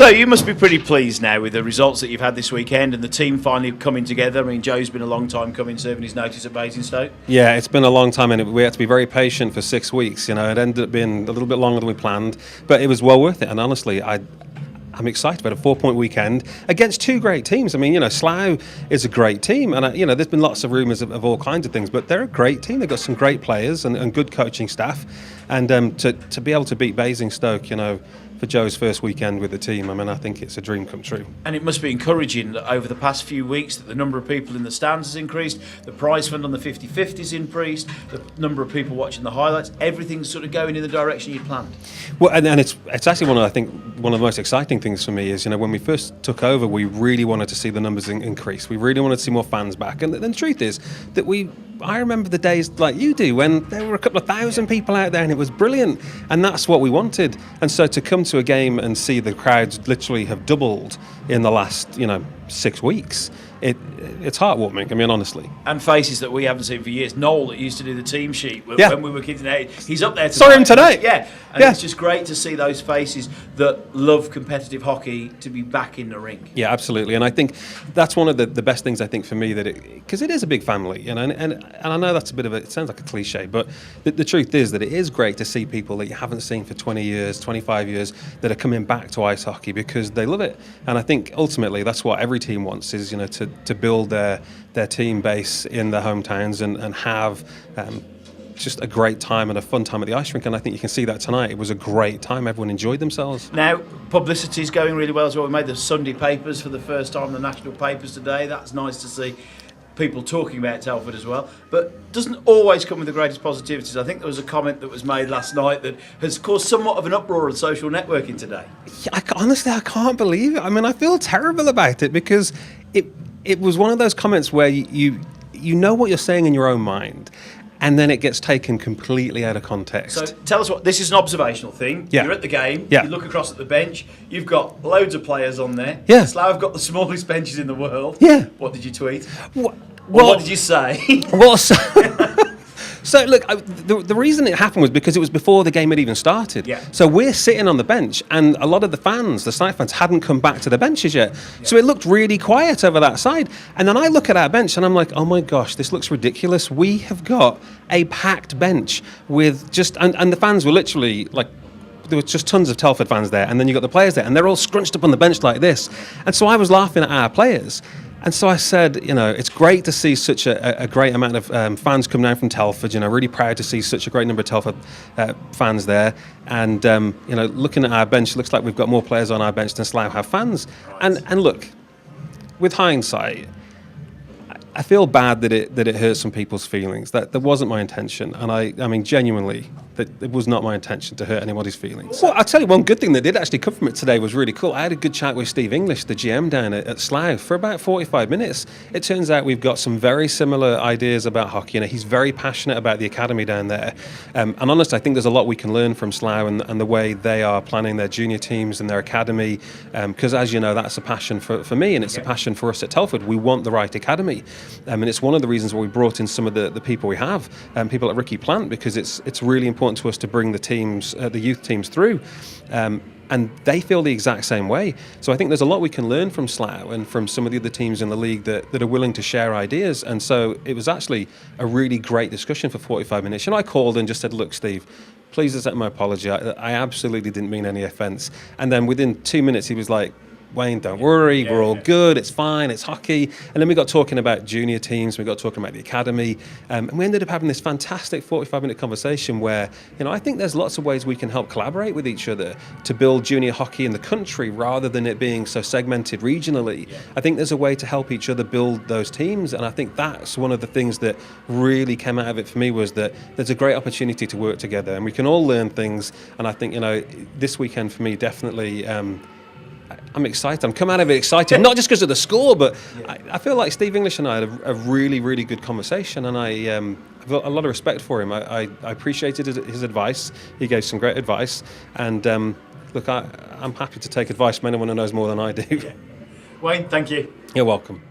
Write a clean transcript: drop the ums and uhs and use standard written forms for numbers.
So you must be pretty pleased now with the results that you've had this weekend and the team finally coming together. I mean, Joe's been a long time coming, serving his notice at Basingstoke. Yeah, it's been a long time, and we had to be very patient for 6 weeks. You know, it ended up being a little bit longer than we planned, but it was well worth it. And honestly, I'm excited about a 4-point weekend against two great teams. I mean, you know, Slough is a great team, and you know, there's been lots of rumours of all kinds of things, but they're a great team. They've got some great players and good coaching staff, and to be able to beat Basingstoke, you know, for Joe's first weekend with the team, I mean, I think it's a dream come true. And it must be encouraging that over the past few weeks that the number of people in the stands has increased, the prize fund on the 50-50's increased, the number of people watching the highlights, everything's sort of going in the direction you planned. Well, and it's actually one of the most exciting things for me is, you know, when we first took over, we really wanted to see the numbers increase. We really wanted to see more fans back. And the truth is that I remember the days like you do when there were a couple of thousand people out there and it was brilliant, and that's what we wanted. And so to come to a game and see the crowds literally have doubled in the last 6 weeks, it's heartwarming, I mean, honestly. And faces that we haven't seen for years. Noel, that used to do the team sheet when we were kids, he's up there tonight. Saw him tonight. Yeah, and it's just great to see those faces that love competitive hockey to be back in the ring. Yeah, absolutely. And I think that's one of the best things, I think, for me, because it is a big family, you know, and I know that's it sounds like a cliche, but the truth is that it is great to see people that you haven't seen for 20 years, 25 years, that are coming back to ice hockey because they love it. And I think ultimately that's what every team wants is, you know, to build their team base in their hometowns and have just a great time and a fun time at the ice rink. And I think you can see that tonight. It was a great time. Everyone enjoyed themselves. Now, publicity's going really well as well. We made the Sunday papers for the first time, the national papers today. That's nice to see people talking about Telford as well, but doesn't always come with the greatest positivities. I think there was a comment that was made last night that has caused somewhat of an uproar on social networking today. Yeah, honestly, I can't believe it. I mean, I feel terrible about it because it was one of those comments where you know what you're saying in your own mind, and then it gets taken completely out of context. So tell us this is an observational thing. Yeah. You're at the game, yeah. You look across at the bench, you've got loads of players on there. Yeah. Slough have got the smallest benches in the world. Yeah. What did you tweet? Well, what did you say? Well, so look, the reason it happened was because it was before the game had even started. Yeah. So we're sitting on the bench, and a lot of the fans, the Slough fans, hadn't come back to the benches yet. Yeah. So it looked really quiet over that side. And then I look at our bench, and I'm like, oh my gosh, this looks ridiculous. We have got a packed bench with and the fans were literally like, there was just tons of Telford fans there, and then you got the players there, and they're all scrunched up on the bench like this. And so I was laughing at our players. And so I said, you know, it's great to see such a great amount of fans come down from Telford. You know, really proud to see such a great number of Telford fans there. And, you know, looking at our bench, it looks like we've got more players on our bench than Slough have fans. And look, with hindsight, I feel bad that it hurt some people's feelings. That wasn't my intention. And I mean, genuinely, that it was not my intention to hurt anybody's feelings. Well, I'll tell you one good thing that did actually come from it today was really cool. I had a good chat with Steve English, the GM down at Slough, for about 45 minutes. It turns out we've got some very similar ideas about hockey. You know, he's very passionate about the academy down there. And honestly, I think there's a lot we can learn from Slough and the way they are planning their junior teams and their academy. Because as you know, that's a passion for me, and it's a passion for us at Telford. We want the right academy. And it's one of the reasons why we brought in some of the people we have, people like Ricky Plant, because it's really important to us to bring the teams, the youth teams through. And they feel the exact same way. So I think there's a lot we can learn from Slough and from some of the other teams in the league that are willing to share ideas. And so it was actually a really great discussion for 45 minutes. And I called and just said, look, Steve, please accept my apology. I absolutely didn't mean any offence. And then within 2 minutes, he was like, Wayne, don't worry, we're all good, it's fine, it's hockey. And then we got talking about junior teams, we got talking about the academy, and we ended up having this fantastic 45-minute conversation where, you know, I think there's lots of ways we can help collaborate with each other to build junior hockey in the country rather than it being so segmented regionally. Yeah. I think there's a way to help each other build those teams, and I think that's one of the things that really came out of it for me was that there's a great opportunity to work together, and we can all learn things. And I think, you know, this weekend for me definitely I'm excited. I'm coming out of it excited, not just because of the score, but I feel like Steve English and I had a really, really good conversation, and I've got a lot of respect for him. I appreciated his advice. He gave some great advice, and look, I'm happy to take advice from anyone who knows more than I do. Wayne, thank you. You're welcome.